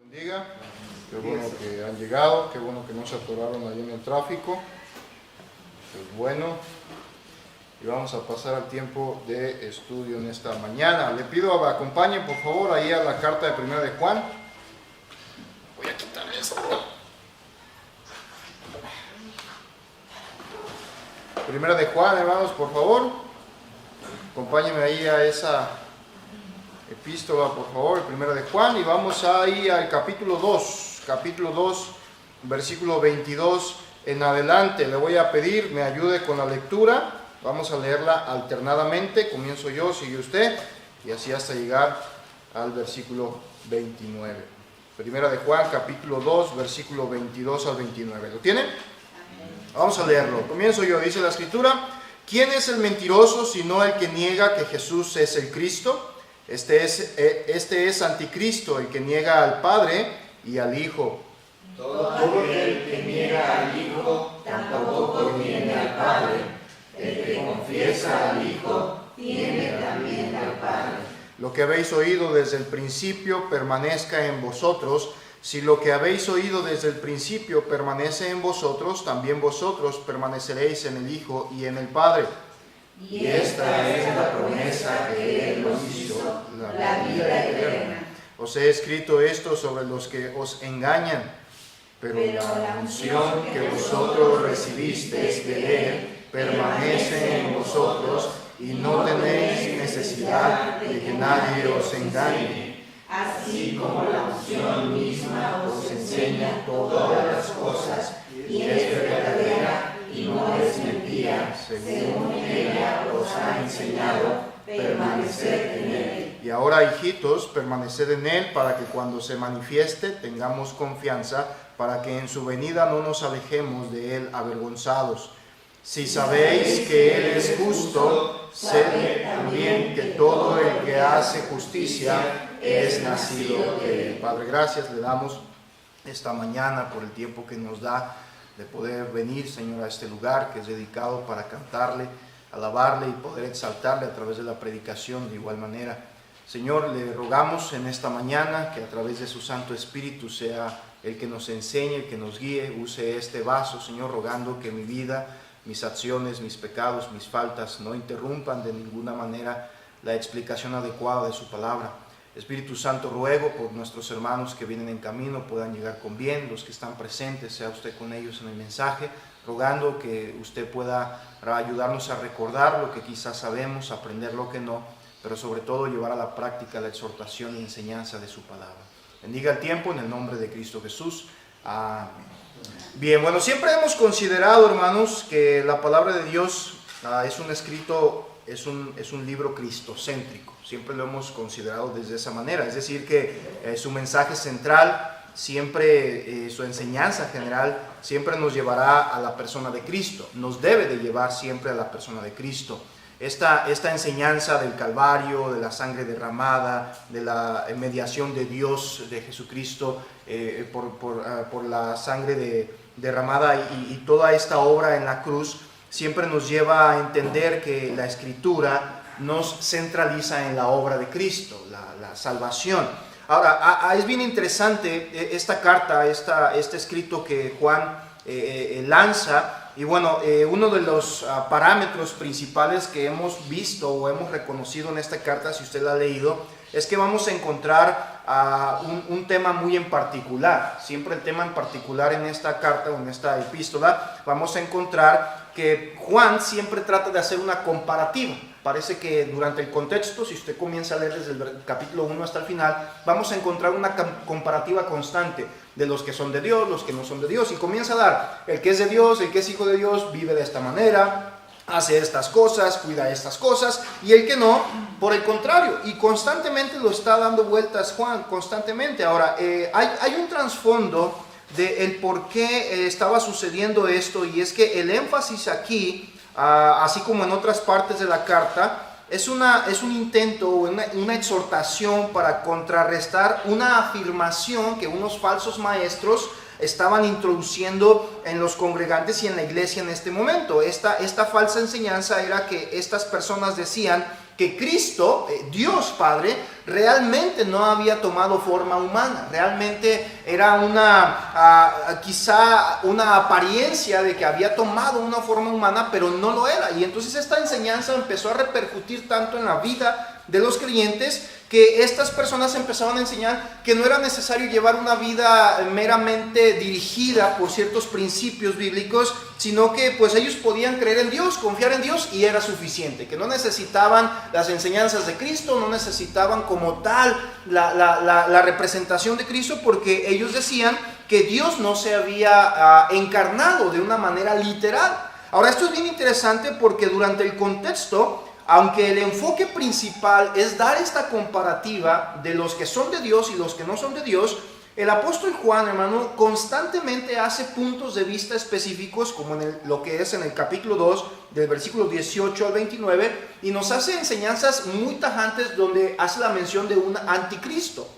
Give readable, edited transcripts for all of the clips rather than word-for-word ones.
Bendiga. Qué bueno que han llegado, qué bueno que no se atoraron ahí en el tráfico. Pues bueno, y vamos a pasar al tiempo de estudio en esta mañana. Le pido que acompañen por favor ahí a la carta de Primera de Juan. Voy a quitar esto. Primera de Juan, hermanos, por favor. Acompáñenme ahí a esa epístola, por favor, Primera de Juan, y vamos ahí al capítulo 2, versículo 22 en adelante. Le voy a pedir me ayude con la lectura. Vamos a leerla alternadamente. Comienzo yo, sigue usted, y así hasta llegar al versículo 29. Primera de Juan, capítulo 2, versículo 22 al 29. ¿Lo tienen? Vamos a leerlo. Comienzo yo. Dice la Escritura: ¿quién es el mentiroso sino el que niega que Jesús es el Cristo? Este es anticristo, el que niega al Padre y al Hijo. Todo aquel que niega al Hijo tampoco tiene al Padre. El que confiesa al Hijo tiene también al Padre. Lo que habéis oído desde el principio permanezca en vosotros. Si lo que habéis oído desde el principio permanece en vosotros, también vosotros permaneceréis en el Hijo y en el Padre. Y esta es la promesa que Él nos hizo, la vida eterna. Os he escrito esto sobre los que os engañan, pero la unción que vosotros recibisteis de Él permanece en vosotros, y no tenéis necesidad de que nadie os engañe. Así como la unción misma os enseña todas las cosas, y es verdadera y no es mentira, según ella os ha enseñado, permaneced en Él. Y ahora, hijitos, permaneced en Él, para que cuando se manifieste tengamos confianza, para que en su venida no nos alejemos de Él avergonzados. Si sabéis que Él es justo, sabed también que todo el que hace justicia es nacido de Él. Padre, gracias le damos esta mañana por el tiempo que nos da de poder venir, Señor, a este lugar que es dedicado para cantarle, alabarle y poder exaltarle a través de la predicación de igual manera. Señor, le rogamos en esta mañana que a través de su Santo Espíritu sea el que nos enseñe, el que nos guíe. Use este vaso, Señor, rogando que mi vida, mis acciones, mis pecados, mis faltas no interrumpan de ninguna manera la explicación adecuada de su palabra. Espíritu Santo, ruego por nuestros hermanos que vienen en camino puedan llegar con bien, los que están presentes, sea usted con ellos en el mensaje, rogando que usted pueda ayudarnos a recordar lo que quizás sabemos, aprender lo que no, pero sobre todo llevar a la práctica la exhortación y enseñanza de su palabra. Bendiga el tiempo en el nombre de Cristo Jesús. Amén. Bien, bueno, siempre hemos considerado, hermanos, que la palabra de Dios es un escrito, es un libro cristocéntrico. Siempre lo hemos considerado desde esa manera, es decir, que su mensaje central, siempre su enseñanza general, siempre nos llevará a la persona de Cristo, nos debe de llevar siempre a la persona de Cristo. Esta enseñanza del Calvario, de la sangre derramada, de la mediación de Dios, de Jesucristo, por la sangre derramada y toda esta obra en la cruz, siempre nos lleva a entender que la Escritura nos centraliza en la obra de Cristo, la salvación. Ahora, es bien interesante esta carta, este escrito que Juan lanza. Y bueno, uno de los parámetros principales que hemos visto o hemos reconocido en esta carta, si usted la ha leído, es que vamos a encontrar un tema muy en particular. Siempre el tema en particular en esta carta o en esta epístola, vamos a encontrar que Juan siempre trata de hacer una comparativa. Parece que durante el contexto, si usted comienza a leer desde el capítulo 1 hasta el final, vamos a encontrar una comparativa constante de los que son de Dios, los que no son de Dios, y comienza a dar, el que es de Dios, el que es hijo de Dios, vive de esta manera, hace estas cosas, cuida estas cosas, y el que no, por el contrario, y constantemente lo está dando vueltas Juan, constantemente. Ahora, hay un trasfondo de el por qué estaba sucediendo esto, y es que el énfasis aquí, así como en otras partes de la carta, es un intento, una exhortación para contrarrestar una afirmación que unos falsos maestros estaban introduciendo en los congregantes y en la iglesia en este momento. Esta falsa enseñanza era que estas personas decían que Cristo, Dios Padre, realmente no había tomado forma humana. Realmente era quizá una apariencia de que había tomado una forma humana, pero no lo era. Y entonces esta enseñanza empezó a repercutir tanto en la vida de los creyentes, que estas personas empezaban a enseñar que no era necesario llevar una vida meramente dirigida por ciertos principios bíblicos, sino que pues ellos podían creer en Dios, confiar en Dios, y era suficiente, que no necesitaban las enseñanzas de Cristo, no necesitaban como tal la representación de Cristo, porque ellos decían que Dios no se había encarnado de una manera literal. Ahora, esto es bien interesante porque durante el contexto, aunque el enfoque principal es dar esta comparativa de los que son de Dios y los que no son de Dios, el apóstol Juan, hermano, constantemente hace puntos de vista específicos, como lo que es en el capítulo 2, del versículo 18 al 29, y nos hace enseñanzas muy tajantes donde hace la mención de un anticristo.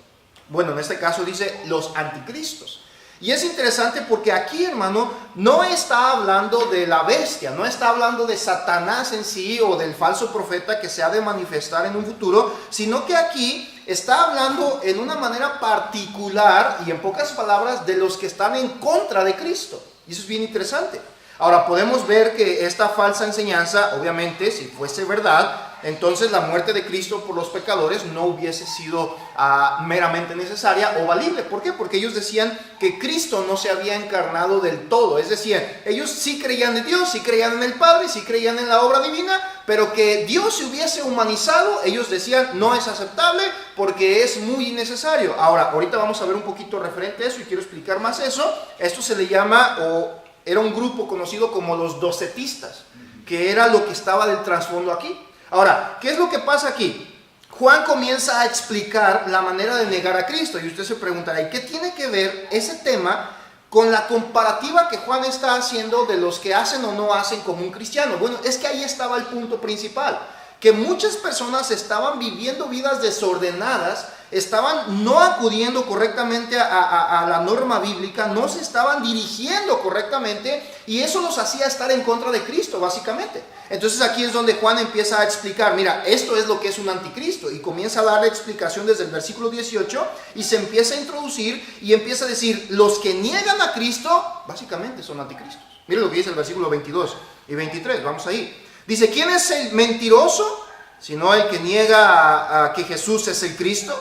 Bueno, en este caso dice los anticristos. Y es interesante porque aquí, hermano, no está hablando de la bestia, no está hablando de Satanás en sí o del falso profeta que se ha de manifestar en un futuro, sino que aquí está hablando en una manera particular y en pocas palabras de los que están en contra de Cristo. Y eso es bien interesante. Ahora, podemos ver que esta falsa enseñanza, obviamente, si fuese verdad, entonces la muerte de Cristo por los pecadores no hubiese sido meramente necesaria o valible. ¿Por qué? Porque ellos decían que Cristo no se había encarnado del todo. Es decir, ellos sí creían en Dios, sí creían en el Padre, sí creían en la obra divina, pero que Dios se hubiese humanizado, ellos decían no es aceptable porque es muy innecesario. Ahora, ahorita vamos a ver un poquito referente a eso y quiero explicar más eso. Esto se le llama, era un grupo conocido como los docetistas, que era lo que estaba del trasfondo aquí. Ahora, ¿qué es lo que pasa aquí? Juan comienza a explicar la manera de negar a Cristo, y usted se preguntará, ¿y qué tiene que ver ese tema con la comparativa que Juan está haciendo de los que hacen o no hacen como un cristiano? Bueno, es que ahí estaba el punto principal, que muchas personas estaban viviendo vidas desordenadas, estaban no acudiendo correctamente a la norma bíblica, no se estaban dirigiendo correctamente, y eso los hacía estar en contra de Cristo, básicamente. Entonces aquí es donde Juan empieza a explicar, mira, esto es lo que es un anticristo, y comienza a dar la explicación desde el versículo 18, y se empieza a introducir, y empieza a decir, los que niegan a Cristo, básicamente son anticristos. Miren lo que dice el versículo 22 y 23, vamos ahí. Dice, ¿quién es el mentiroso? Sino el que niega a que Jesús es el Cristo.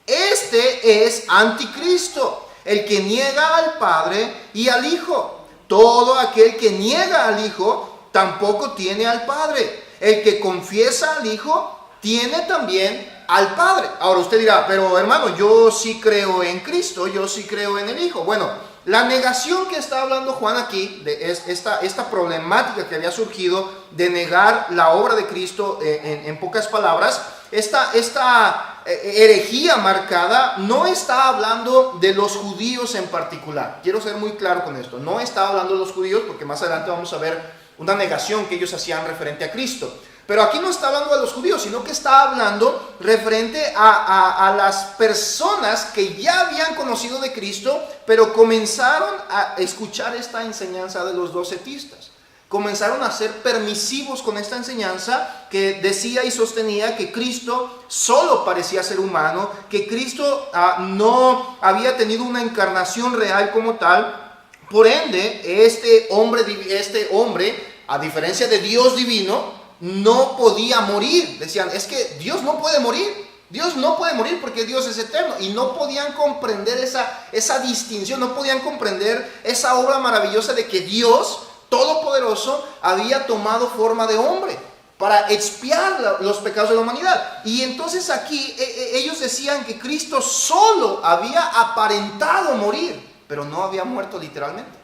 Este es anticristo, el que niega al Padre y al Hijo. Todo aquel que niega al Hijo tampoco tiene al Padre. El que confiesa al Hijo tiene también al Padre. Ahora usted dirá, pero hermano, yo sí creo en Cristo, yo sí creo en el Hijo. Bueno, la negación que está hablando Juan aquí, es esta problemática que había surgido de negar la obra de Cristo, en pocas palabras, esta herejía marcada no está hablando de los judíos en particular. Quiero ser muy claro con esto. No está hablando de los judíos porque más adelante vamos a ver una negación que ellos hacían referente a Cristo. Pero aquí no está hablando de los judíos, sino que está hablando referente a las personas que ya habían conocido de Cristo, pero comenzaron a escuchar esta enseñanza de los docetistas. Comenzaron a ser permisivos con esta enseñanza que decía y sostenía que Cristo solo parecía ser humano, que Cristo no había tenido una encarnación real como tal. Por ende, este hombre, a diferencia de Dios divino, no podía morir. Decían, es que Dios no puede morir. Dios no puede morir porque Dios es eterno. Y no podían comprender esa distinción, no podían comprender esa obra maravillosa de que Dios Todopoderoso había tomado forma de hombre para expiar los pecados de la humanidad. Y entonces aquí ellos decían que Cristo solo había aparentado morir, pero no había muerto literalmente.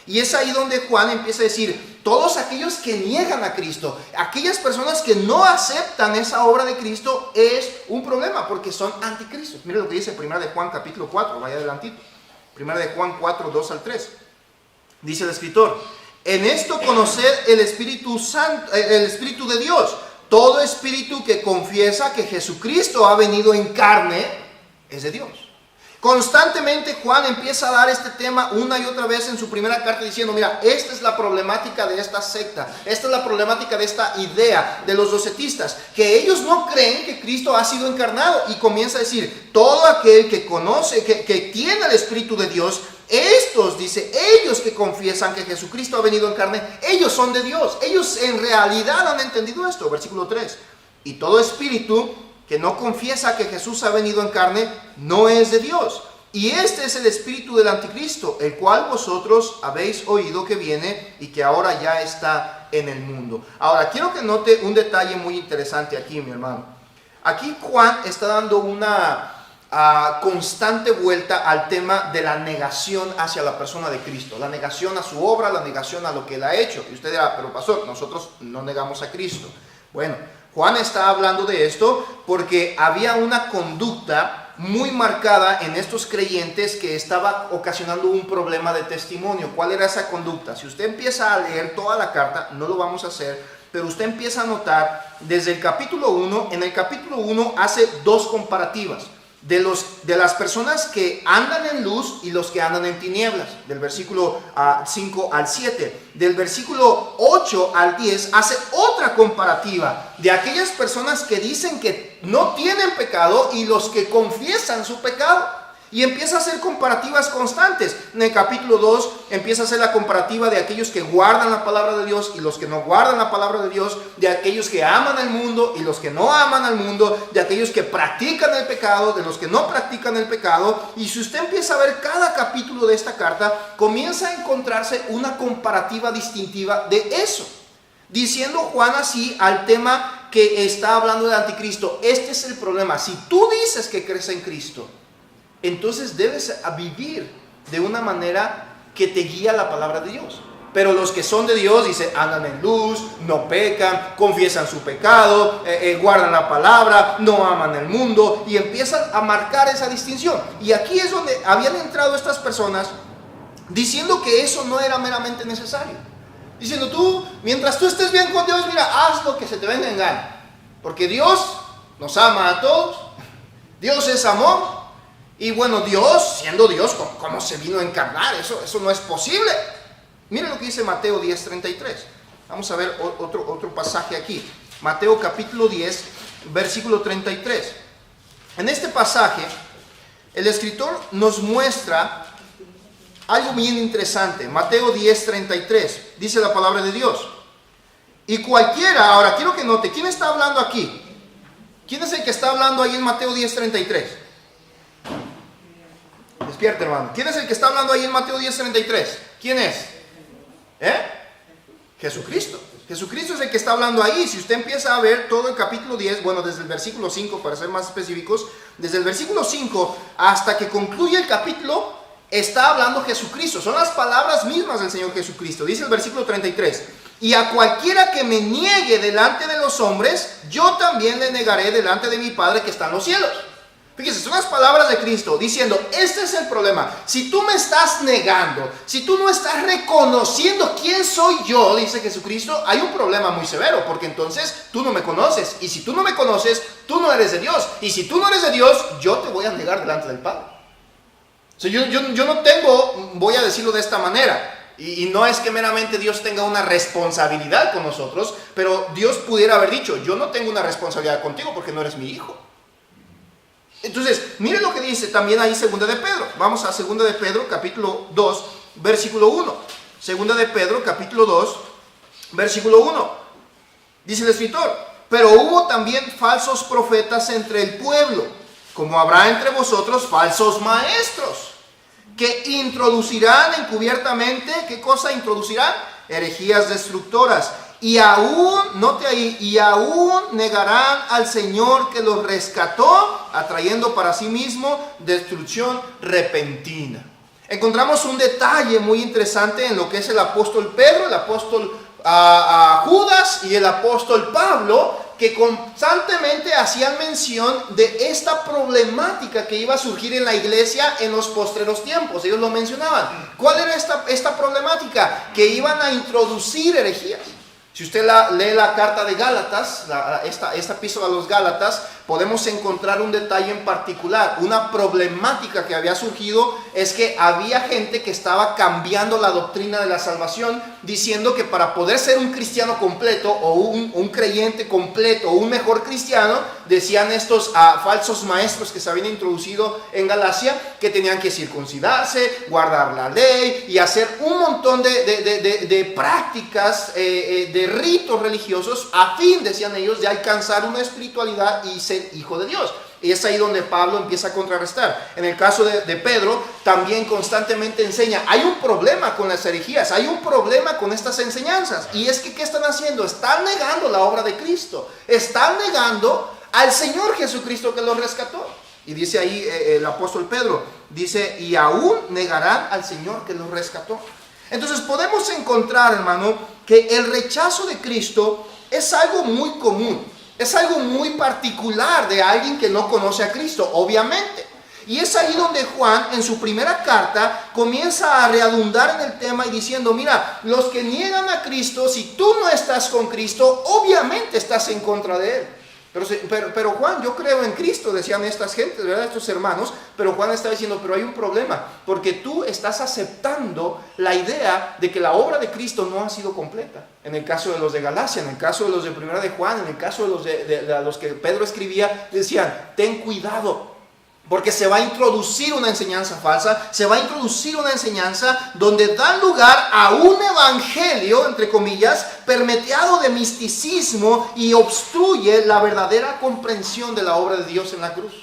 Y es ahí donde Juan empieza a decir, todos aquellos que niegan a Cristo, aquellas personas que no aceptan esa obra de Cristo, es un problema porque son anticristos. Mire lo que dice 1 de Juan capítulo 4, vaya adelantito. 1 de Juan 4, 2 al 3. Dice el escritor, en esto conoced el Espíritu Santo, el Espíritu de Dios. Todo espíritu que confiesa que Jesucristo ha venido en carne es de Dios. Constantemente Juan empieza a dar este tema una y otra vez en su primera carta diciendo, mira, esta es la problemática de esta secta, esta es la problemática de esta idea de los docetistas, que ellos no creen que Cristo ha sido encarnado, y comienza a decir, todo aquel que conoce, que tiene el Espíritu de Dios, estos, dice, ellos que confiesan que Jesucristo ha venido en carne, ellos son de Dios, ellos en realidad han entendido esto, versículo 3, y todo espíritu que no confiesa que Jesús ha venido en carne, no es de Dios. Y este es el espíritu del anticristo, el cual vosotros habéis oído que viene y que ahora ya está en el mundo. Ahora, quiero que note un detalle muy interesante aquí, mi hermano. Aquí Juan está dando una constante vuelta al tema de la negación hacia la persona de Cristo, la negación a su obra, la negación a lo que él ha hecho. Y usted dirá, pero pastor, nosotros no negamos a Cristo. Bueno, Juan está hablando de esto porque había una conducta muy marcada en estos creyentes que estaba ocasionando un problema de testimonio. ¿Cuál era esa conducta? Si usted empieza a leer toda la carta, no lo vamos a hacer, pero usted empieza a notar desde el capítulo 1, en el capítulo 1 hace dos comparativas de las personas que andan en luz y los que andan en tinieblas, del versículo 5 al 7. Del versículo 8 al 10 hace otra comparativa de aquellas personas que dicen que no tienen pecado y los que confiesan su pecado. Y empieza a hacer comparativas constantes. En el capítulo 2 empieza a hacer la comparativa de aquellos que guardan la palabra de Dios y los que no guardan la palabra de Dios, de aquellos que aman al mundo y los que no aman al mundo, de aquellos que practican el pecado, de los que no practican el pecado. Y si usted empieza a ver cada capítulo de esta carta, comienza a encontrarse una comparativa distintiva de eso. Diciendo Juan así al tema que está hablando del anticristo, este es el problema. Si tú dices que crees en Cristo, entonces debes vivir de una manera que te guía la palabra de Dios. Pero los que son de Dios, dice, andan en luz, no pecan, confiesan su pecado, guardan la palabra, no aman el mundo, y empiezan a marcar esa distinción. Y aquí es donde habían entrado estas personas diciendo que eso no era meramente necesario. Diciendo, tú, mientras tú estés bien con Dios, mira, haz lo que se te venga en gana. Porque Dios nos ama a todos, Dios es amor. Y bueno, Dios, siendo Dios, ¿cómo se vino a encarnar? Eso no es posible. Miren lo que dice Mateo 10:33. Vamos a ver otro pasaje aquí. Mateo capítulo 10, versículo 33. En este pasaje, el escritor nos muestra algo bien interesante. Mateo 10:33. Dice la palabra de Dios. Y cualquiera, ahora quiero que note, ¿quién está hablando aquí? ¿Quién es el que está hablando ahí en Mateo 10:33? Despierte, hermano. ¿Quién es el que está hablando ahí en Mateo 10:33? ¿Quién es? Jesucristo. Jesucristo es el que está hablando ahí. Si usted empieza a ver todo el capítulo 10, bueno, desde el versículo 5, para ser más específicos, desde el versículo 5 hasta que concluye el capítulo, está hablando Jesucristo. Son las palabras mismas del Señor Jesucristo. Dice el versículo 33. Y a cualquiera que me niegue delante de los hombres, yo también le negaré delante de mi Padre que está en los cielos. Fíjese, son las palabras de Cristo diciendo, este es el problema. Si tú me estás negando, si tú no estás reconociendo quién soy yo, dice Jesucristo, hay un problema muy severo, porque entonces tú no me conoces. Y si tú no me conoces, tú no eres de Dios. Y si tú no eres de Dios, yo te voy a negar delante del Padre. O sea, yo no tengo, voy a decirlo de esta manera, y no es que meramente Dios tenga una responsabilidad con nosotros, pero Dios pudiera haber dicho, yo no tengo una responsabilidad contigo porque no eres mi hijo. Entonces, miren lo que dice también ahí 2 de Pedro. Vamos a 2 de Pedro, capítulo 2, versículo 1. 2 de Pedro, capítulo 2, versículo 1. Dice el escritor, pero hubo también falsos profetas entre el pueblo, como habrá entre vosotros falsos maestros, que introducirán encubiertamente, ¿qué cosa introducirán? Herejías destructoras. Y aún, note ahí, y aún negarán al Señor que los rescató, atrayendo para sí mismo destrucción repentina. Encontramos un detalle muy interesante en lo que es el apóstol Pedro, el apóstol Judas y el apóstol Pablo, que constantemente hacían mención de esta problemática que iba a surgir en la iglesia en los postreros tiempos. Ellos lo mencionaban. ¿Cuál era esta problemática? Que iban a introducir herejías. Si usted lee la carta de Gálatas, esta epístola a los Gálatas, podemos encontrar un detalle en particular. Una problemática que había surgido es que había gente que estaba cambiando la doctrina de la salvación, diciendo que para poder ser un cristiano completo o un creyente completo o un mejor cristiano, decían estos falsos maestros que se habían introducido en Galacia, que tenían que circuncidarse, guardar la ley y hacer un montón de prácticas, de ritos religiosos, a fin, decían ellos, de alcanzar una espiritualidad y ser hijo de Dios. Y es ahí donde Pablo empieza a contrarrestar. En el caso de Pedro, también constantemente enseña, hay un problema con las herejías, hay un problema con estas enseñanzas. Y es que, ¿qué están haciendo? Están negando la obra de Cristo, están negando al Señor Jesucristo que los rescató. Y dice ahí el apóstol Pedro, dice, y aún negarán al Señor que los rescató. Entonces podemos encontrar, hermano, que el rechazo de Cristo es algo muy común, es algo muy particular de alguien que no conoce a Cristo, obviamente. Y es ahí donde Juan, en su primera carta, comienza a redundar en el tema y diciendo, mira, los que niegan a Cristo, si tú no estás con Cristo, obviamente estás en contra de Él. Pero Juan, yo creo en Cristo, decían estas gentes, ¿verdad? Estos hermanos. Pero Juan está diciendo, pero hay un problema, porque tú estás aceptando la idea de que la obra de Cristo no ha sido completa. En el caso de los de Galacia, en el caso de los de Primera de Juan, en el caso de los que Pedro escribía, decían, ten cuidado, porque se va a introducir una enseñanza falsa, se va a introducir una enseñanza donde dan lugar a un evangelio, entre comillas, permeado de misticismo y obstruye la verdadera comprensión de la obra de Dios en la cruz.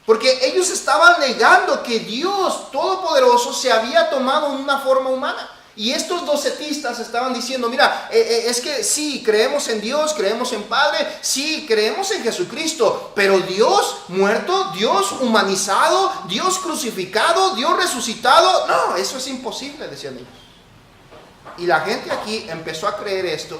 Porque ellos estaban negando que Dios Todopoderoso se había tomado en una forma humana. Y estos docetistas estaban diciendo, mira, es que sí, creemos en Dios, creemos en Padre, sí, creemos en Jesucristo, pero Dios muerto, Dios humanizado, Dios crucificado, Dios resucitado, no, eso es imposible, decían ellos. Y la gente aquí empezó a creer esto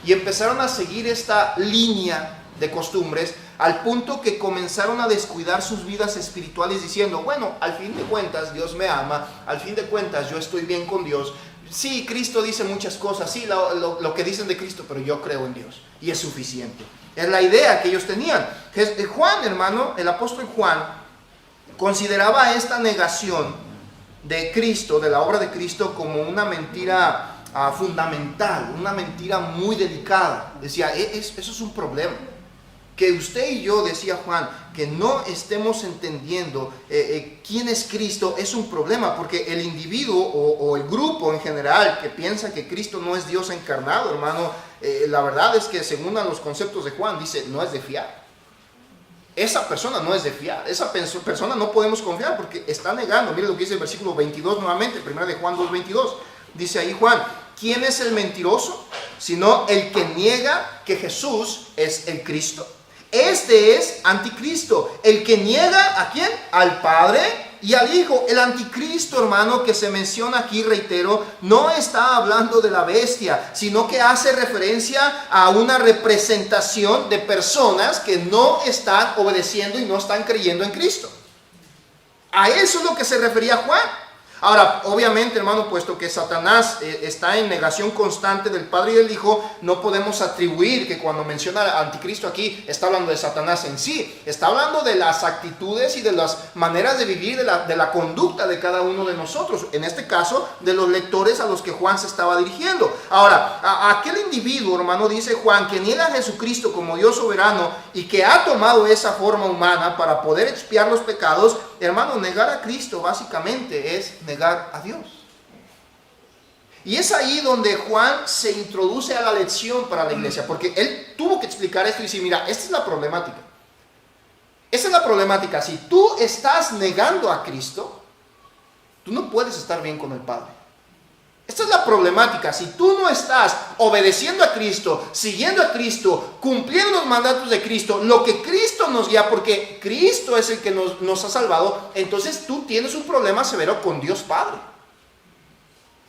y empezaron a seguir esta línea de costumbres al punto que comenzaron a descuidar sus vidas espirituales diciendo, bueno, al fin de cuentas Dios me ama, al fin de cuentas yo estoy bien con Dios, sí, Cristo dice muchas cosas, sí, lo que dicen de Cristo, pero yo creo en Dios y es suficiente. Es la idea que ellos tenían. Juan, hermano, el apóstol Juan, consideraba esta negación de Cristo, de la obra de Cristo, como una mentira fundamental, una mentira muy delicada. Decía, eso es un problema. Que usted y yo, decía Juan, que no estemos entendiendo quién es Cristo es un problema, porque el individuo o el grupo en general que piensa que Cristo no es Dios encarnado, hermano, la verdad es que según a los conceptos de Juan, dice, no es de fiar. Esa persona no es de fiar, esa persona no podemos confiar porque está negando. Mire lo que dice el versículo 22 nuevamente, 1 de Juan 2:22. Dice ahí Juan, ¿quién es el mentiroso? Sino el que niega que Jesús es el Cristo. Este es anticristo, el que niega ¿a quién? Al Padre y al Hijo. El anticristo, hermano, que se menciona aquí, reitero, no está hablando de la bestia, sino que hace referencia a una representación de personas que no están obedeciendo y no están creyendo en Cristo. A eso es lo que se refería Juan. Ahora, obviamente, hermano, puesto que Satanás está en negación constante del Padre y del Hijo, no podemos atribuir que cuando menciona al anticristo aquí, está hablando de Satanás en sí. Está hablando de las actitudes y de las maneras de vivir, de la conducta de cada uno de nosotros. En este caso, de los lectores a los que Juan se estaba dirigiendo. Ahora, a aquel individuo, hermano, dice Juan, que niega a Jesucristo como Dios soberano y que ha tomado esa forma humana para poder expiar los pecados, hermano, negar a Cristo básicamente es negar a Dios. Y es ahí donde Juan se introduce a la lección para la iglesia, porque él tuvo que explicar esto y decir, mira, esta es la problemática. Esta es la problemática. Si tú estás negando a Cristo, tú no puedes estar bien con el Padre. Esta es la problemática. Si tú no estás obedeciendo a Cristo, siguiendo a Cristo, cumpliendo los mandatos de Cristo, lo que Cristo nos guía, porque Cristo es el que nos ha salvado, entonces tú tienes un problema severo con Dios Padre.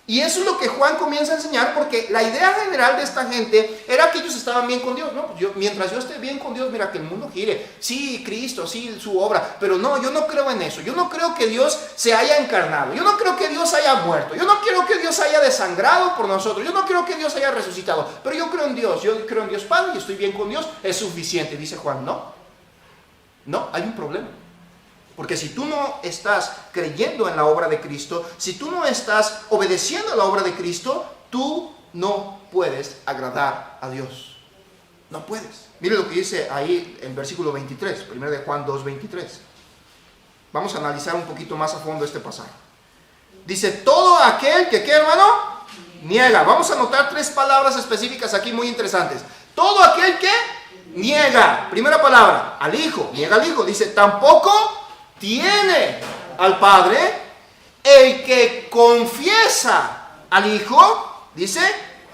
Y eso es lo que Juan comienza a enseñar, porque la idea general de esta gente era que ellos estaban bien con Dios. No, mientras yo esté bien con Dios, mira, que el mundo gire. Sí, Cristo, sí, su obra. Pero no, yo no creo en eso. Yo no creo que Dios se haya encarnado. Yo no creo que Dios haya muerto. Yo no creo que Dios haya desangrado por nosotros. Yo no creo que Dios haya resucitado. Pero yo creo en Dios. Yo creo en Dios Padre y estoy bien con Dios. Es suficiente, dice Juan. No, hay un problema. Porque si tú no estás creyendo en la obra de Cristo, si tú no estás obedeciendo a la obra de Cristo, tú no puedes agradar a Dios. No puedes. Mire lo que dice ahí en versículo 23, 1 de Juan 2:23. Vamos a analizar un poquito más a fondo este pasaje. Dice, todo aquel que, ¿qué, hermano? Niega. Vamos a anotar 3 palabras específicas aquí muy interesantes. Todo aquel que niega. Primera palabra, al Hijo. Niega al Hijo. Dice, tampoco tiene al Padre. El que confiesa al Hijo, dice,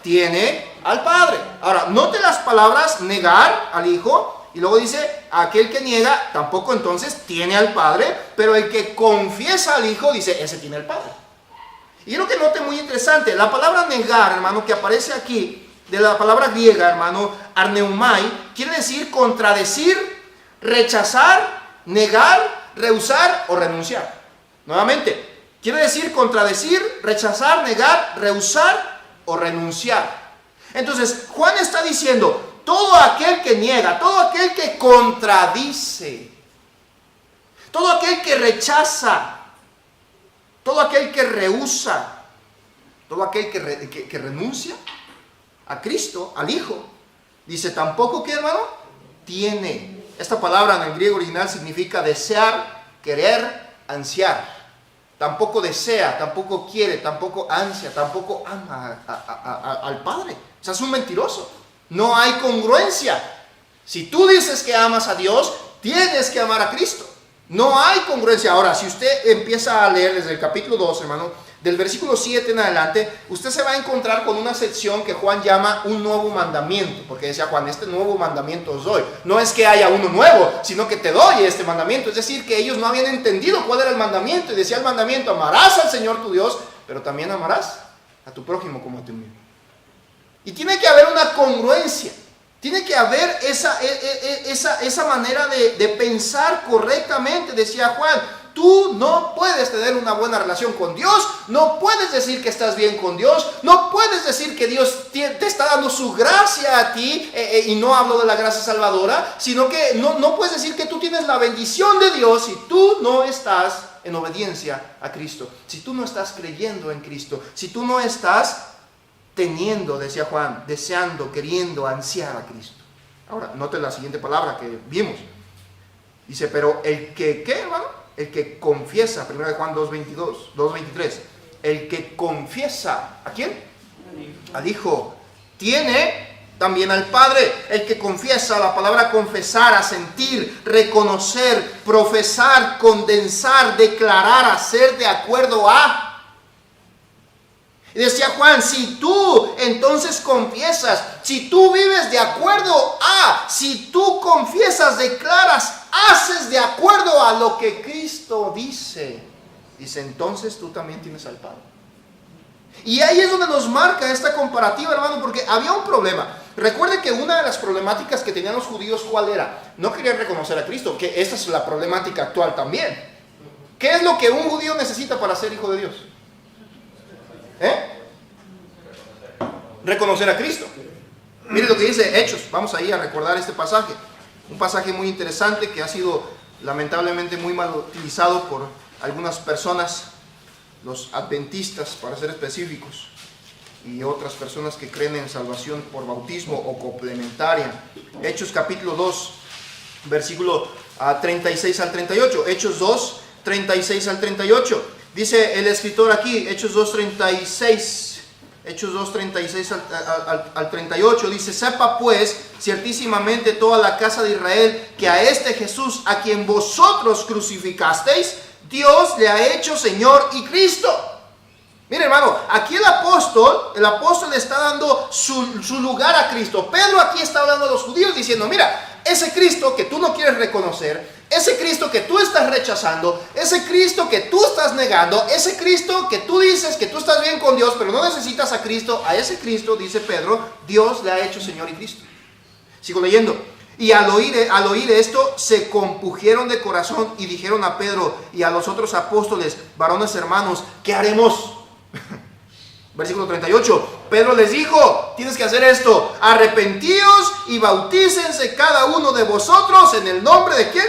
tiene al Padre. Ahora, note las palabras negar al Hijo, y luego dice, aquel que niega, tampoco entonces tiene al Padre, pero el que confiesa al Hijo, dice, ese tiene al Padre. Y lo que note muy interesante, la palabra negar, hermano, que aparece aquí, de la palabra griega, hermano, arneumai, quiere decir contradecir, rechazar, negar, rehusar o renunciar. Nuevamente, quiere decir contradecir, rechazar, negar, rehusar o renunciar. Entonces, Juan está diciendo, todo aquel que niega, todo aquel que contradice, todo aquel que rechaza, todo aquel que rehúsa, todo aquel que renuncia a Cristo, al Hijo, dice, tampoco, ¿qué, hermano? Tiene. Esta palabra en el griego original significa desear, querer, ansiar. Tampoco desea, tampoco quiere, tampoco ansia, tampoco ama al Padre. O sea, es un mentiroso. No hay congruencia. Si tú dices que amas a Dios, tienes que amar a Cristo. No hay congruencia. Ahora, si usted empieza a leer desde el capítulo 2, hermano, del versículo 7 en adelante, usted se va a encontrar con una sección que Juan llama un nuevo mandamiento, porque decía Juan, este nuevo mandamiento os doy. No es que haya uno nuevo, sino que te doy este mandamiento. Es decir, que ellos no habían entendido cuál era el mandamiento, y decía el mandamiento, amarás al Señor tu Dios, pero también amarás a tu prójimo como a ti mismo. Y tiene que haber una congruencia, tiene que haber esa manera de pensar correctamente, decía Juan. Tú no puedes tener una buena relación con Dios, no puedes decir que estás bien con Dios, no puedes decir que Dios te está dando su gracia a ti, y no hablo de la gracia salvadora, sino que no puedes decir que tú tienes la bendición de Dios si tú no estás en obediencia a Cristo, si tú no estás creyendo en Cristo, si tú no estás teniendo, decía Juan, deseando, queriendo, ansiar a Cristo. Ahora, note la siguiente palabra que vimos. Dice, pero el que, ¿qué, hermano? El que confiesa, 1 de Juan 2:23, el que confiesa, ¿a quién? Al Hijo. Tiene también al Padre. El que confiesa, la palabra confesar, asentir, reconocer, profesar, condensar, declarar, hacer de acuerdo a. Y decía Juan, si tú entonces confiesas, si tú vives de acuerdo a, si tú confiesas, declaras, haces de acuerdo a lo que Cristo dice, entonces tú también tienes al Padre. Y ahí es donde nos marca esta comparativa, hermano, porque había un problema. Recuerde que una de las problemáticas que tenían los judíos, ¿cuál era? No querían reconocer a Cristo, que esta es la problemática actual también. ¿Qué es lo que un judío necesita para ser hijo de Dios? Reconocer a Cristo. Mire lo que dice Hechos. Vamos ahí a recordar este pasaje. Un pasaje muy interesante que ha sido lamentablemente muy mal utilizado por algunas personas, los adventistas para ser específicos, y otras personas que creen en salvación por bautismo o complementaria. Hechos capítulo 2, versículo 36 al 38. Hechos 2, 36 al 38. Dice el escritor aquí, Hechos 2, 36. Hechos 2, 36 al 38, dice, sepa pues ciertísimamente toda la casa de Israel que a este Jesús, a quien vosotros crucificasteis, Dios le ha hecho Señor y Cristo. Mire, hermano, aquí el apóstol le está dando su lugar a Cristo. Pedro aquí está hablando a los judíos diciendo, mira, ese Cristo que tú no quieres reconocer, ese Cristo que tú estás rechazando, ese Cristo que tú estás negando, ese Cristo que tú dices que tú estás bien con Dios, pero no necesitas a Cristo, a ese Cristo, dice Pedro, Dios le ha hecho Señor y Cristo. Sigo leyendo. Y al oír esto, se compungieron de corazón y dijeron a Pedro y a los otros apóstoles, varones hermanos, ¿qué haremos? Versículo 38, Pedro les dijo, tienes que hacer esto, arrepentíos y bautícense cada uno de vosotros en el nombre de ¿quién?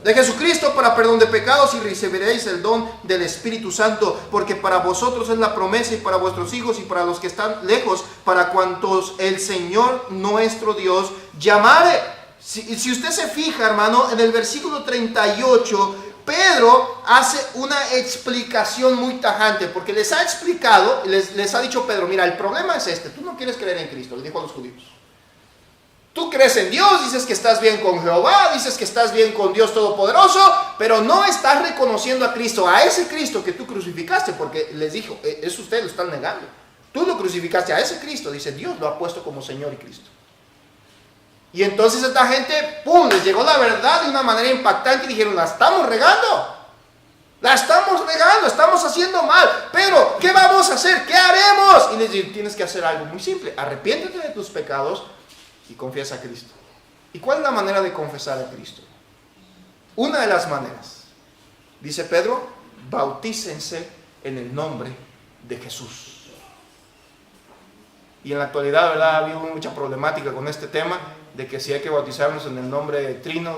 De Jesucristo para perdón de pecados y recibiréis el don del Espíritu Santo, porque para vosotros es la promesa y para vuestros hijos y para los que están lejos, para cuantos el Señor nuestro Dios llamare. Si usted se fija, hermano, en el versículo 38, Pedro hace una explicación muy tajante, porque les ha explicado, les ha dicho Pedro, mira, el problema es este, tú no quieres creer en Cristo, le dijo a los judíos. Tú crees en Dios, dices que estás bien con Jehová, dices que estás bien con Dios Todopoderoso, pero no estás reconociendo a Cristo, a ese Cristo que tú crucificaste, porque les dijo, eso ustedes lo están negando. Tú lo crucificaste a ese Cristo, dice Dios lo ha puesto como Señor y Cristo. Y entonces esta gente, ¡pum!, les llegó la verdad de una manera impactante y dijeron, la estamos regando. La estamos regando, estamos haciendo mal, pero ¿qué vamos a hacer? ¿Qué haremos? Y les digo, tienes que hacer algo muy simple, arrepiéntete de tus pecados y confiesa a Cristo. ¿Y cuál es la manera de confesar a Cristo? Una de las maneras, dice Pedro, bautícense en el nombre de Jesús. Y en la actualidad, ¿verdad?, ha habido mucha problemática con este tema, de que si hay que bautizarnos en el nombre trino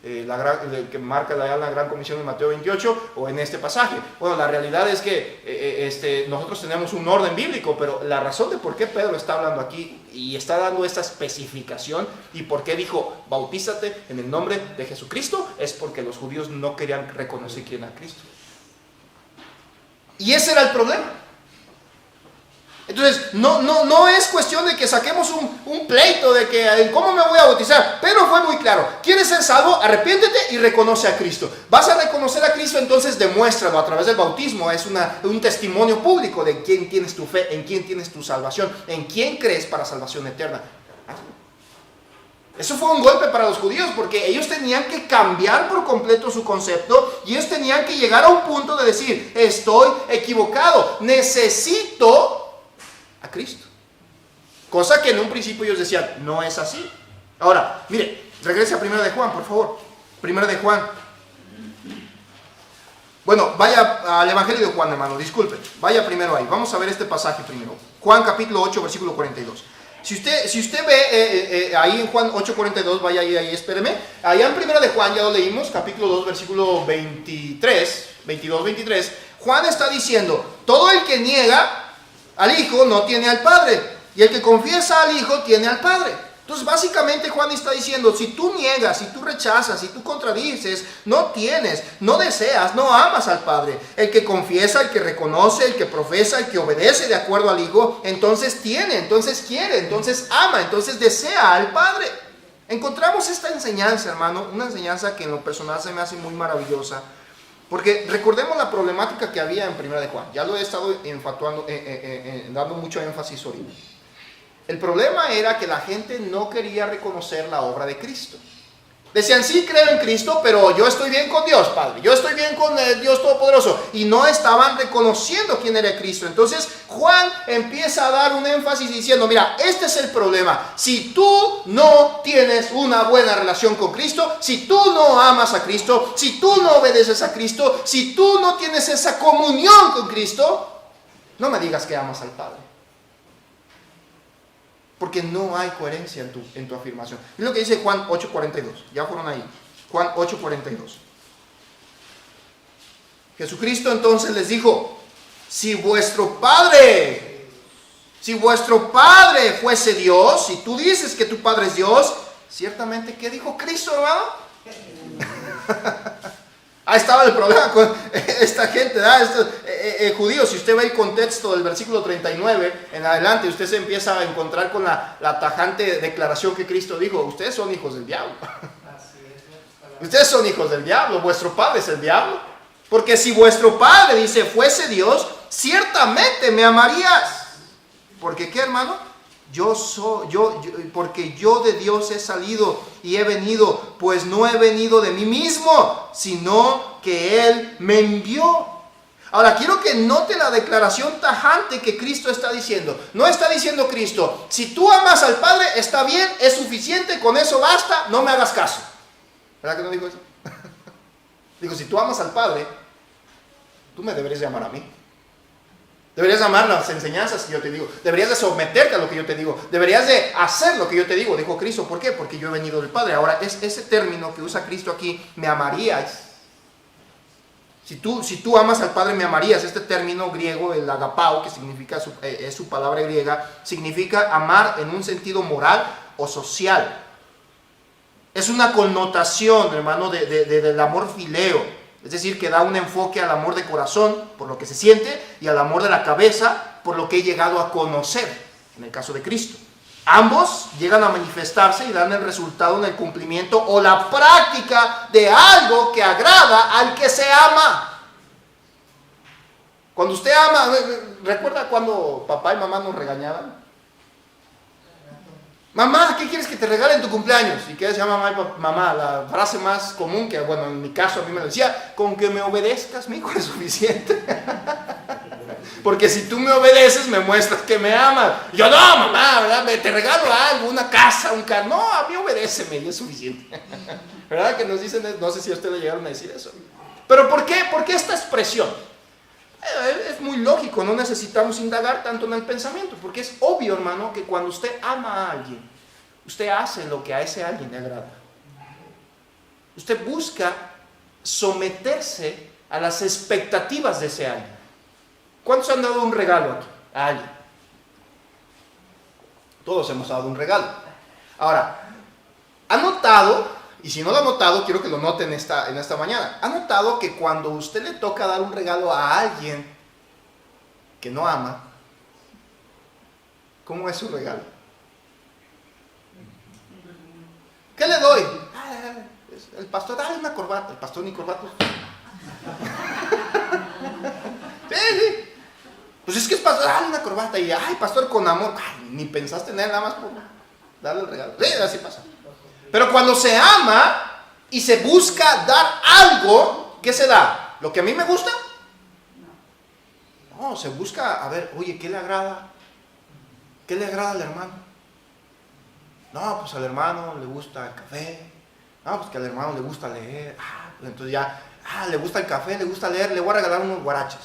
que marca la Gran Comisión de Mateo 28 o en este pasaje. Bueno, la realidad es que nosotros tenemos un orden bíblico, pero la razón de por qué Pedro está hablando aquí y está dando esta especificación y por qué dijo bautízate en el nombre de Jesucristo es porque los judíos no querían reconocer quién era Cristo. Y ese era el problema. Entonces, no es cuestión de que saquemos un pleito de que ¿cómo me voy a bautizar? Pero fue muy claro, ¿quieres ser salvo? Arrepiéntete y reconoce a Cristo. ¿Vas a reconocer a Cristo? Entonces demuéstralo a través del bautismo. Es un testimonio público de quién tienes tu fe, en quién tienes tu salvación, en quién crees para salvación eterna. Eso fue un golpe para los judíos porque ellos tenían que cambiar por completo su concepto y ellos tenían que llegar a un punto de decir, estoy equivocado, necesito a Cristo. Cosa que en un principio ellos decían, no es así. Ahora, mire, regrese a 1 de Juan, por favor. 1 de Juan. Bueno, vaya al Evangelio de Juan, hermano, disculpe. Vaya primero ahí, vamos a ver este pasaje primero. Juan capítulo 8, versículo 42. Si usted ve ahí en Juan 8:42, vaya ahí, espéreme. Allá en 1 de Juan, ya lo leímos, capítulo 2, versículo 22-23. Juan está diciendo, todo el que niega al Hijo no tiene al Padre, y el que confiesa al Hijo tiene al Padre. Entonces básicamente Juan está diciendo, si tú niegas, si tú rechazas, si tú contradices, no tienes, no deseas, no amas al Padre. El que confiesa, el que reconoce, el que profesa, el que obedece de acuerdo al Hijo, entonces tiene, entonces quiere, entonces ama, entonces desea al Padre. Encontramos esta enseñanza, hermano, una enseñanza que en lo personal se me hace muy maravillosa. Porque recordemos la problemática que había en 1 de Juan. Ya lo he estado dando mucho énfasis ahorita. El problema era que la gente no quería reconocer la obra de Cristo. Decían, sí creo en Cristo, pero yo estoy bien con Dios, Padre. Yo estoy bien con Dios Todopoderoso. Y no estaban reconociendo quién era Cristo. Entonces Juan empieza a dar un énfasis diciendo, mira, este es el problema. Si tú no tienes una buena relación con Cristo, si tú no amas a Cristo, si tú no obedeces a Cristo, si tú no tienes esa comunión con Cristo, no me digas que amas al Padre. Porque no hay coherencia en tu afirmación. Es lo que dice Juan 8:42. Ya fueron ahí. Juan 8:42. Jesucristo entonces les dijo, si vuestro Padre fuese Dios, si tú dices que tu Padre es Dios, ciertamente, ¿qué dijo Cristo, hermano? Ahí estaba el problema con esta gente, judíos. Si usted ve el contexto del versículo 39 en adelante, usted se empieza a encontrar con la tajante declaración que Cristo dijo, ustedes son hijos del diablo. Ustedes son hijos del diablo, vuestro padre es el diablo. Porque si vuestro Padre, dice, fuese Dios, ciertamente me amarías. Porque ¿qué, hermano? porque yo de Dios he salido y he venido, pues no he venido de mí mismo, sino que Él me envió. Ahora, quiero que note la declaración tajante que Cristo está diciendo. No está diciendo Cristo, si tú amas al Padre, está bien, es suficiente, con eso basta, no me hagas caso. ¿Verdad que no dijo eso? Digo, si tú amas al Padre, tú me deberías de amar a mí. Deberías amar las enseñanzas que yo te digo. Deberías de someterte a lo que yo te digo. Deberías de hacer lo que yo te digo, dijo Cristo. ¿Por qué? Porque yo he venido del Padre. Ahora, ese término que usa Cristo aquí, me amarías. Si tú amas al Padre, me amarías. Este término griego, el agapao, que significa es su palabra griega, significa amar en un sentido moral o social. Es una connotación, hermano, del amor fileo. Es decir, que da un enfoque al amor de corazón, por lo que se siente, y al amor de la cabeza, por lo que he llegado a conocer, en el caso de Cristo. Ambos llegan a manifestarse y dan el resultado en el cumplimiento o la práctica de algo que agrada al que se ama. Cuando usted ama, ¿recuerda cuando papá y mamá nos regañaban? Mamá, ¿qué quieres que te regale en tu cumpleaños? ¿Y qué decía mamá? La frase más común, que bueno, en mi caso a mí me lo decía, con que me obedezcas, mi hijo, es suficiente. Porque si tú me obedeces, me muestras que me amas. Y yo, no, mamá, ¿verdad? Te regalo algo, una casa, un carro. No, a mí obedéceme y es suficiente. ¿Verdad? Que nos dicen, no sé si a usted le llegaron a decir eso. Pero ¿por qué? ¿Por qué esta expresión? Es muy lógico, no necesitamos indagar tanto en el pensamiento, porque es obvio, hermano, que cuando usted ama a alguien, usted hace lo que a ese alguien le agrada. Usted busca someterse a las expectativas de ese alguien. ¿Cuántos han dado un regalo aquí a alguien? Todos hemos dado un regalo. Ahora, ¿ha notado? Y si no lo ha notado, quiero que lo note en esta mañana. ¿Ha notado que cuando usted le toca dar un regalo a alguien que no ama, cómo es su regalo? ¿Qué le doy? El pastor, dale una corbata. El pastor ni corbata. Sí. Pues es que es pastor, dale una corbata. Y ay, pastor, con amor. Ay, ni pensaste en él nada más por darle el regalo. Sí, así pasa. Pero cuando se ama y se busca dar algo, ¿qué se da? ¿Lo que a mí me gusta? No, se busca, a ver, oye, ¿qué le agrada? ¿Qué le agrada al hermano? No, pues al hermano le gusta el café. No, pues que al hermano le gusta leer. Pues entonces ya, le gusta el café, le gusta leer, le voy a regalar unos guaraches.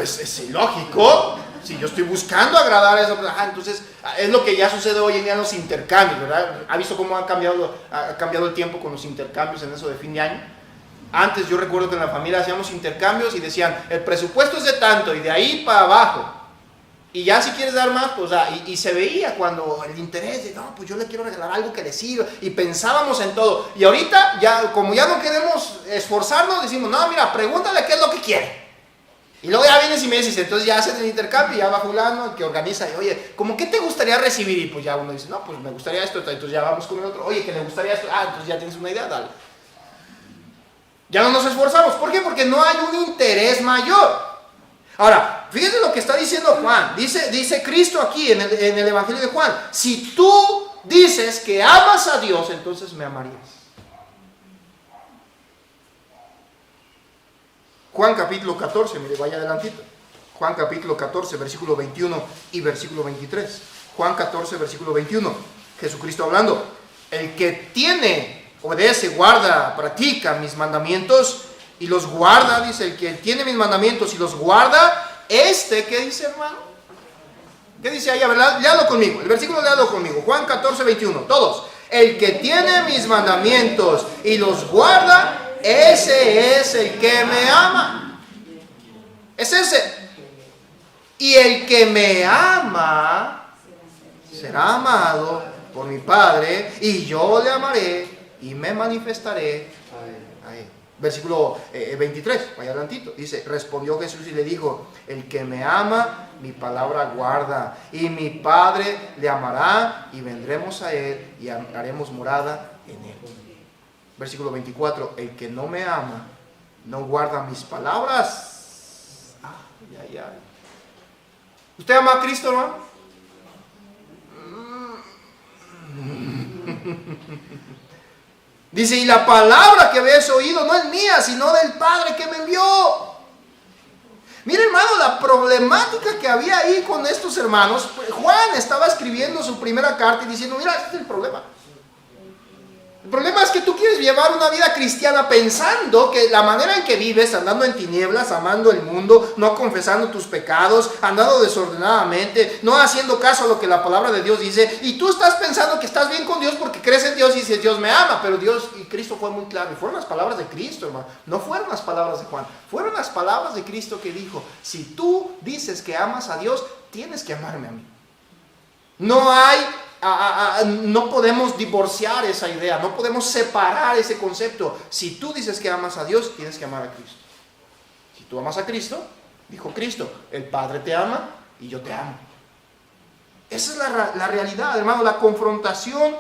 Es ilógico. Si yo estoy buscando agradar a eso, entonces es lo que ya sucede hoy en día en los intercambios, ¿verdad? ¿Ha visto cómo ha cambiado el tiempo con los intercambios en eso de fin de año? Antes yo recuerdo que en la familia hacíamos intercambios y decían, el presupuesto es de tanto y de ahí para abajo. Y ya si quieres dar más, pues y se veía cuando el interés de, no, pues yo le quiero regalar algo que le sirva. Y pensábamos en todo. Y ahorita, ya como ya no queremos esforzarnos, decimos, no, mira, pregúntale qué es lo que quiere. Y luego ya vienes y me dices, entonces ya haces el intercambio y ya va fulano el que organiza y oye, ¿cómo qué te gustaría recibir? Y pues ya uno dice, no, pues me gustaría esto, entonces ya vamos con el otro, oye, que le gustaría esto, entonces ya tienes una idea, dale. Ya no nos esforzamos, ¿por qué? Porque no hay un interés mayor. Ahora, fíjense lo que está diciendo Juan, dice Cristo aquí en el Evangelio de Juan, si tú dices que amas a Dios, entonces me amarías. Juan capítulo 14, mire, vaya adelantito. Juan capítulo 14, versículo 21 y versículo 23. Juan 14, versículo 21. Jesucristo hablando. El que tiene, obedece, guarda, practica mis mandamientos y los guarda, dice, el que tiene mis mandamientos y los guarda, ¿qué dice, hermano? ¿Qué dice ahí? A ver, léalo conmigo. El versículo léalo conmigo. Juan 14, 21. Todos. El que tiene mis mandamientos y los guarda, ese es el que me ama. Es ese. Y el que me ama será amado por mi Padre, y yo le amaré y me manifestaré a él. Versículo 23, vaya adelantito. Dice, respondió Jesús y le dijo, el que me ama, mi palabra guarda, y mi Padre le amará, y vendremos a él y haremos morada en él. Versículo 24, el que no me ama, no guarda mis palabras. ¿Usted ama a Cristo, hermano? Dice, y la palabra que habéis oído no es mía, sino del Padre que me envió. Mira, hermano, la problemática que había ahí con estos hermanos. Juan estaba escribiendo su primera carta y diciendo, mira, este es el problema. El problema es que tú quieres llevar una vida cristiana pensando que la manera en que vives, andando en tinieblas, amando el mundo, no confesando tus pecados, andando desordenadamente, no haciendo caso a lo que la palabra de Dios dice, y tú estás pensando que estás bien con Dios porque crees en Dios y dices, Dios me ama, pero Dios y Cristo fue muy claro, y fueron las palabras de Cristo, hermano, no fueron las palabras de Juan, fueron las palabras de Cristo que dijo, si tú dices que amas a Dios, tienes que amarme a mí. No podemos divorciar esa idea, no podemos separar ese concepto. Si tú dices que amas a Dios, tienes que amar a Cristo. Si tú amas a Cristo, dijo Cristo, el Padre te ama y yo te amo. Esa es la realidad, hermano, la confrontación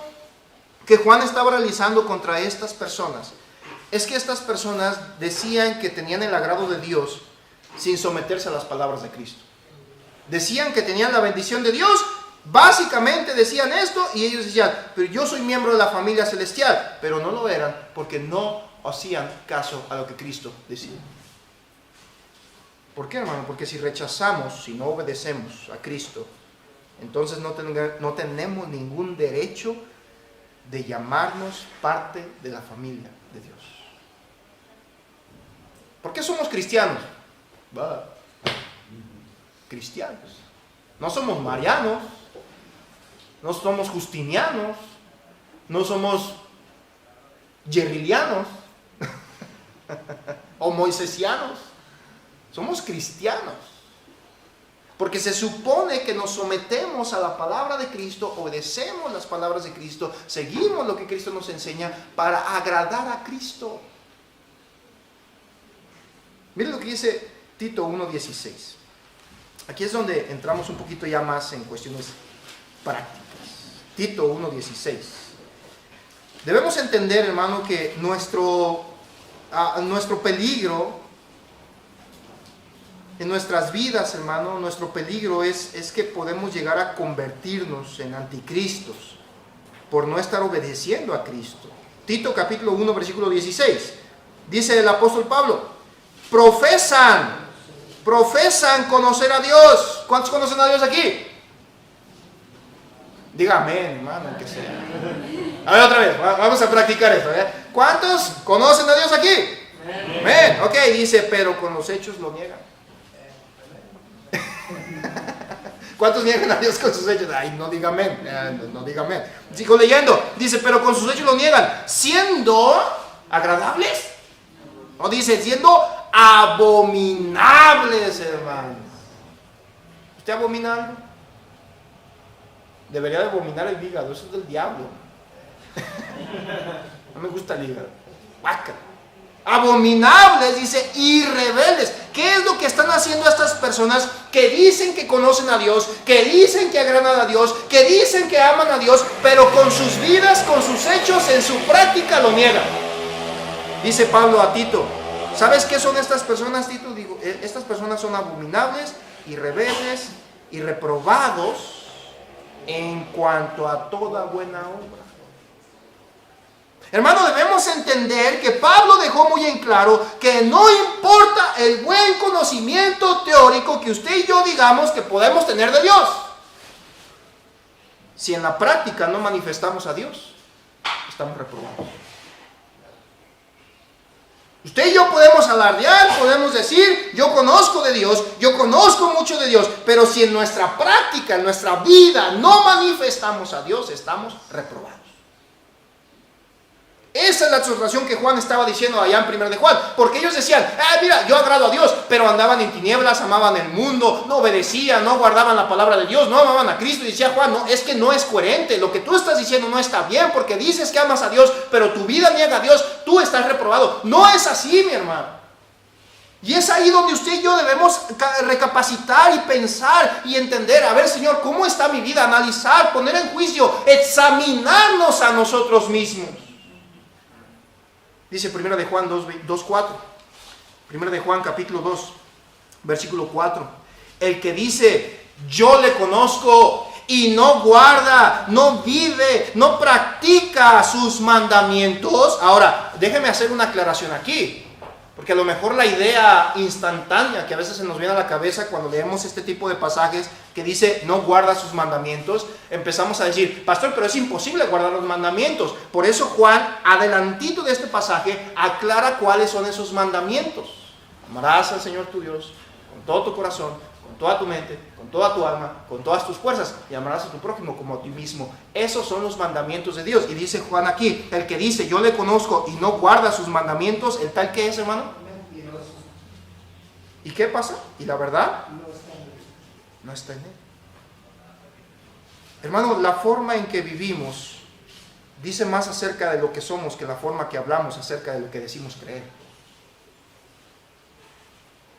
que Juan estaba realizando contra estas personas. Es que estas personas decían que tenían el agrado de Dios sin someterse a las palabras de Cristo. Decían que tenían la bendición de Dios. Básicamente decían esto y ellos decían, pero yo soy miembro de la familia celestial, pero no lo eran porque no hacían caso a lo que Cristo decía. ¿Por qué, hermano? Porque si rechazamos, si no obedecemos a Cristo, entonces no tenemos ningún derecho de llamarnos parte de la familia de Dios. ¿Por qué somos cristianos? Cristianos. No somos marianos. No somos justinianos, no somos yerrilianos o moisesianos, somos cristianos. Porque se supone que nos sometemos a la palabra de Cristo, obedecemos las palabras de Cristo, seguimos lo que Cristo nos enseña para agradar a Cristo. Miren lo que dice Tito 1:16. Aquí es donde entramos un poquito ya más en cuestiones prácticas. Tito 1:16. Debemos entender, hermano, que nuestro peligro en nuestras vidas, hermano, nuestro peligro es que podemos llegar a convertirnos en anticristos por no estar obedeciendo a Cristo. Tito capítulo 1, versículo 16. Dice el apóstol Pablo, profesan conocer a Dios. ¿Cuántos conocen a Dios aquí? Dígame, hermano, que sea. A ver, otra vez, vamos a practicar esto. ¿Cuántos conocen a Dios aquí? Amén. Ok, dice, pero con los hechos lo niegan. ¿Cuántos niegan a Dios con sus hechos? Ay, no diga amén, no diga amén. Sigo leyendo, dice, pero con sus hechos lo niegan, siendo agradables. No dice, siendo abominables, hermanos. ¿Usted abomina algo? Debería de abominar el hígado, eso es del diablo. No me gusta el hígado. Vaca. Abominables, dice, y rebeldes. ¿Qué es lo que están haciendo estas personas que dicen que conocen a Dios, que dicen que agradan a Dios, que dicen que aman a Dios, pero con sus vidas, con sus hechos, en su práctica lo niegan? Dice Pablo a Tito, ¿sabes qué son estas personas, Tito? Digo, estas personas son abominables y rebeldes y reprobados en cuanto a toda buena obra. Hermano, debemos entender que Pablo dejó muy en claro que no importa el buen conocimiento teórico que usted y yo digamos que podemos tener de Dios. Si en la práctica no manifestamos a Dios, estamos reprobados. Usted y yo podemos alardear, podemos decir, yo conozco de Dios, yo conozco mucho de Dios, pero si en nuestra práctica, en nuestra vida, no manifestamos a Dios, estamos reprobados. Esa es la exhortación que Juan estaba diciendo allá en 1 de Juan, porque ellos decían, mira, yo agrado a Dios, pero andaban en tinieblas, amaban el mundo, no obedecían, no guardaban la palabra de Dios, no amaban a Cristo. Y decía Juan, no, es que no es coherente, lo que tú estás diciendo no está bien, porque dices que amas a Dios, pero tu vida niega a Dios, tú estás reprobado. No es así, mi hermano. Y es ahí donde usted y yo debemos recapacitar y pensar y entender, a ver, Señor, ¿cómo está mi vida? Analizar, poner en juicio, examinarnos a nosotros mismos. Dice 1 de Juan 2:4. 1 de Juan capítulo 2, versículo 4. El que dice yo le conozco y no guarda, no vive, no practica sus mandamientos. Ahora, déjeme hacer una aclaración aquí. Porque a lo mejor la idea instantánea que a veces se nos viene a la cabeza cuando leemos este tipo de pasajes que dice no guarda sus mandamientos, empezamos a decir, pastor, pero es imposible guardar los mandamientos. Por eso Juan, adelantito de este pasaje, aclara cuáles son esos mandamientos. Amarás al Señor tu Dios con todo tu corazón, con toda tu mente, con toda tu alma, con todas tus fuerzas, y amarás a tu prójimo como a ti mismo. Esos son los mandamientos de Dios. Y dice Juan aquí, el que dice yo le conozco y no guarda sus mandamientos, ¿el tal que es, hermano? ¿Y qué pasa? ¿Y la verdad? No está en él. Hermano, la forma en que vivimos dice más acerca de lo que somos que la forma que hablamos acerca de lo que decimos creer.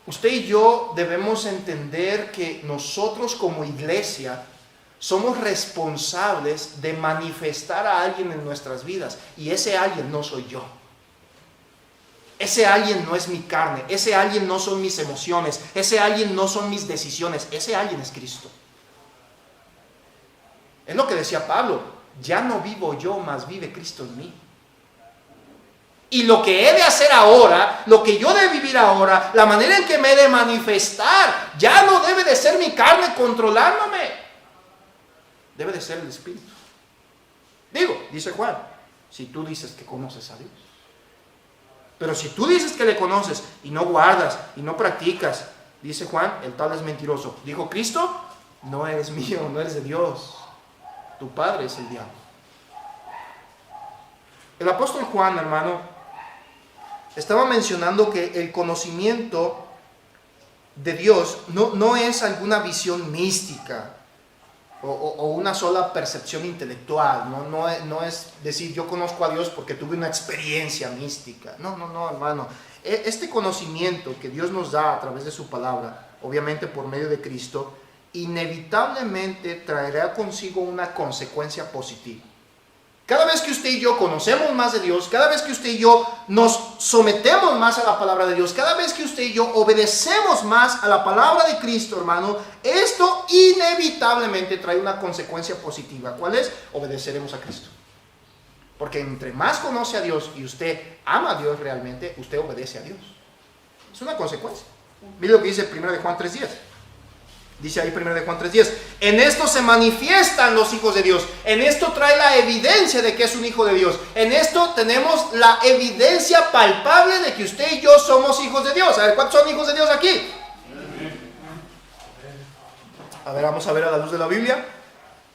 Usted y yo debemos entender que nosotros como iglesia somos responsables de manifestar a alguien en nuestras vidas, y ese alguien no soy yo. Ese alguien no es mi carne, ese alguien no son mis emociones, ese alguien no son mis decisiones, ese alguien es Cristo. Es lo que decía Pablo, ya no vivo yo, mas vive Cristo en mí. Y lo que he de hacer ahora, lo que yo he de vivir ahora, la manera en que me he de manifestar, ya no debe de ser mi carne controlándome. Debe de ser el Espíritu. Digo, dice Juan, si tú dices que conoces a Dios. Pero si tú dices que le conoces y no guardas y no practicas, dice Juan, el tal es mentiroso. Dijo Cristo, no eres mío, no eres de Dios. Tu padre es el diablo. El apóstol Juan, hermano, estaba mencionando que el conocimiento de Dios no es alguna visión mística o una sola percepción intelectual. No es decir yo conozco a Dios porque tuve una experiencia mística. No, hermano. Este conocimiento que Dios nos da a través de su palabra, obviamente por medio de Cristo, inevitablemente traerá consigo una consecuencia positiva. Cada vez que usted y yo conocemos más de Dios, cada vez que usted y yo nos sometemos más a la palabra de Dios, cada vez que usted y yo obedecemos más a la palabra de Cristo, hermano, esto inevitablemente trae una consecuencia positiva. ¿Cuál es? Obedeceremos a Cristo. Porque entre más conoce a Dios y usted ama a Dios realmente, usted obedece a Dios. Es una consecuencia. Mire lo que dice 1 de Juan 3:10. Dice ahí 1 de Juan 3:10, en esto se manifiestan los hijos de Dios. En esto trae la evidencia de que es un hijo de Dios. En esto tenemos la evidencia palpable de que usted y yo somos hijos de Dios. A ver, ¿cuántos son hijos de Dios aquí? A ver, vamos a ver a la luz de la Biblia.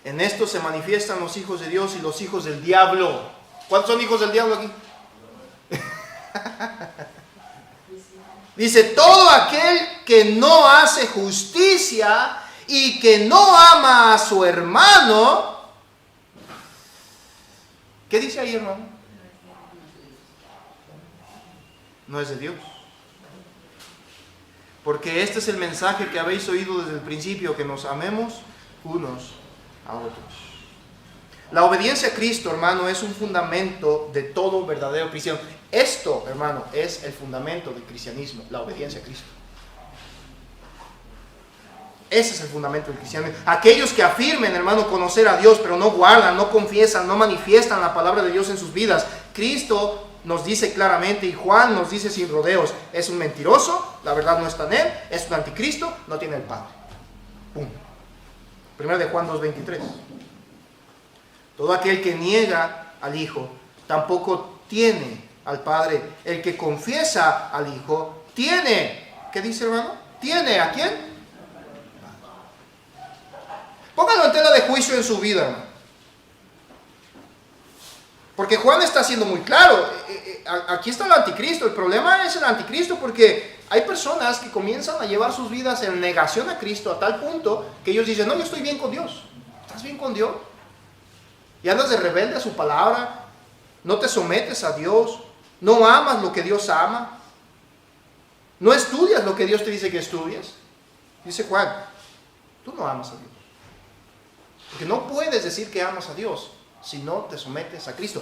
En esto se manifiestan los hijos de Dios y los hijos del diablo. ¿Cuántos son hijos del diablo aquí? Dice, todo aquel que no hace justicia y que no ama a su hermano. ¿Qué dice ahí, hermano? No es de Dios. Porque este es el mensaje que habéis oído desde el principio, que nos amemos unos a otros. La obediencia a Cristo, hermano, es un fundamento de todo verdadero cristiano. Esto, hermano, es el fundamento del cristianismo, la obediencia a Cristo. Ese es el fundamento del cristianismo. Aquellos que afirmen, hermano, conocer a Dios, pero no guardan, no confiesan, no manifiestan la palabra de Dios en sus vidas, Cristo nos dice claramente, y Juan nos dice sin rodeos, es un mentiroso, la verdad no está en él, es un anticristo, no tiene el Padre. Pum. 1 de Juan 2:23. Todo aquel que niega al Hijo tampoco tiene al Padre. El que confiesa al Hijo tiene. ¿Qué dice, hermano? ¿Tiene a quién? Póngalo en tela de juicio en su vida, hermano. Porque Juan está siendo muy claro. Aquí está el anticristo. El problema es el anticristo porque hay personas que comienzan a llevar sus vidas en negación a Cristo a tal punto que ellos dicen, no, yo estoy bien con Dios. ¿Estás bien con Dios? Y andas de rebelde a su palabra, no te sometes a Dios, no amas lo que Dios ama, no estudias lo que Dios te dice que estudies. Dice Juan, tú no amas a Dios. Porque no puedes decir que amas a Dios si no te sometes a Cristo.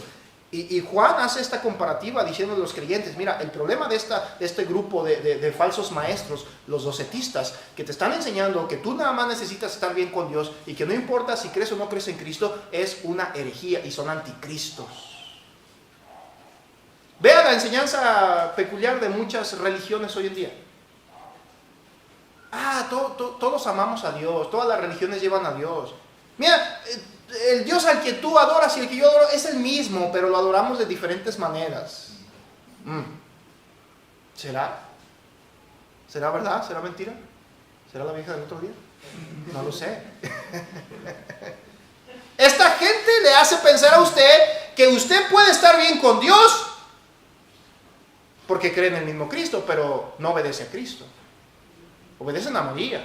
Y Juan hace esta comparativa diciendo a los creyentes, mira, el problema de este grupo de falsos maestros, los docetistas, que te están enseñando que tú nada más necesitas estar bien con Dios y que no importa si crees o no crees en Cristo, es una herejía y son anticristos. Vea la enseñanza peculiar de muchas religiones hoy en día. Todos amamos a Dios, todas las religiones llevan a Dios. Mira, el Dios al que tú adoras y el que yo adoro es el mismo, pero lo adoramos de diferentes maneras. ¿Será? ¿Será verdad? ¿Será mentira? ¿Será la vieja del otro día? No lo sé. Esta gente le hace pensar a usted que usted puede estar bien con Dios porque cree en el mismo Cristo, pero no obedece a Cristo. Obedecen a María,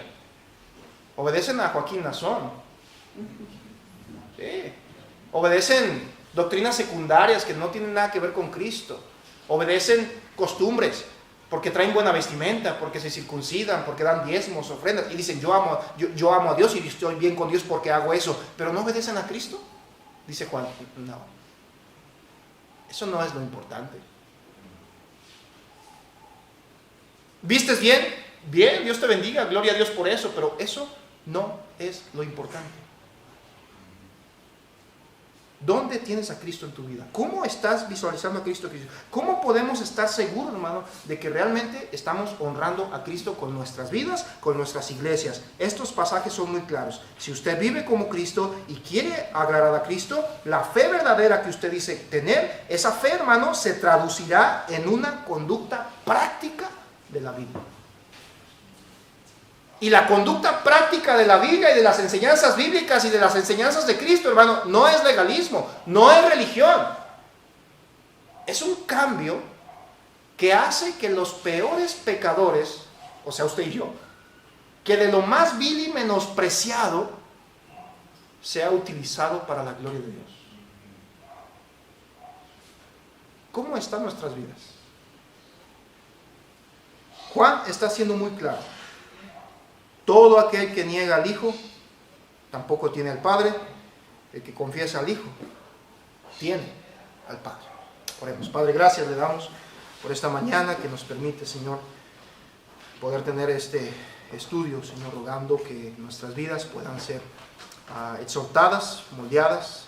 obedecen a Joaquín Nazón, sí. Obedecen doctrinas secundarias que no tienen nada que ver con Cristo, obedecen costumbres porque traen buena vestimenta, porque se circuncidan, porque dan diezmos, ofrendas y dicen yo amo a Dios y estoy bien con Dios porque hago eso, pero no obedecen a Cristo. Dice Juan, no, eso no es lo importante. ¿Vistes bien? Bien, Dios te bendiga, gloria a Dios por eso, pero eso no es lo importante. ¿Dónde tienes a Cristo en tu vida? ¿Cómo estás visualizando a Cristo? ¿Cómo podemos estar seguros, hermano, de que realmente estamos honrando a Cristo con nuestras vidas, con nuestras iglesias? Estos pasajes son muy claros. Si usted vive como Cristo y quiere agradar a Cristo, la fe verdadera que usted dice tener, esa fe, hermano, se traducirá en una conducta práctica de la Biblia. Y la conducta práctica de la Biblia y de las enseñanzas bíblicas y de las enseñanzas de Cristo, hermano, no es legalismo, no es religión. Es un cambio que hace que los peores pecadores, o sea, usted y yo, que de lo más vil y menospreciado sea utilizado para la gloria de Dios. ¿Cómo están nuestras vidas? Juan está siendo muy claro. Todo aquel que niega al Hijo, tampoco tiene al Padre. El que confiesa al Hijo, tiene al Padre. Oremos. Padre, gracias le damos por esta mañana que nos permite, Señor, poder tener este estudio, Señor, rogando que nuestras vidas puedan ser exhortadas, moldeadas,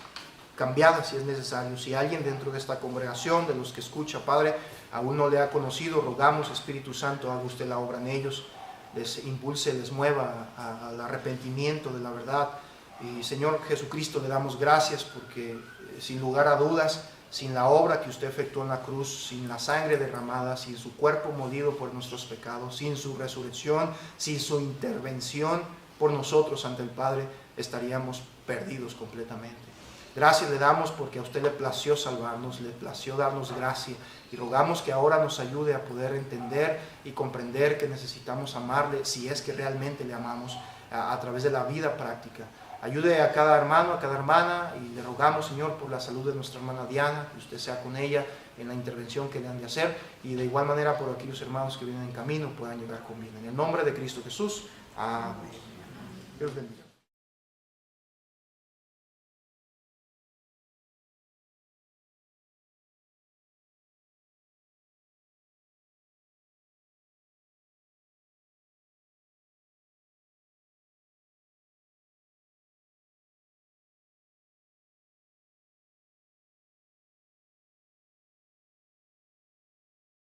cambiadas si es necesario. Si alguien dentro de esta congregación, de los que escucha, Padre, aún no le ha conocido, rogamos, Espíritu Santo, haga usted la obra en ellos, les impulse, les mueva al arrepentimiento de la verdad. Y Señor Jesucristo, le damos gracias porque sin lugar a dudas, sin la obra que usted efectuó en la cruz, sin la sangre derramada, sin su cuerpo molido por nuestros pecados, sin su resurrección, sin su intervención por nosotros ante el Padre, estaríamos perdidos completamente. Gracias le damos porque a usted le plació salvarnos, le plació darnos gracia, y rogamos que ahora nos ayude a poder entender y comprender que necesitamos amarle si es que realmente le amamos a través de la vida práctica. Ayude a cada hermano, a cada hermana, y le rogamos, Señor, por la salud de nuestra hermana Diana, que usted sea con ella en la intervención que le han de hacer, y de igual manera por aquellos hermanos que vienen en camino puedan llegar con bien. En el nombre de Cristo Jesús, amén. Dios bendiga.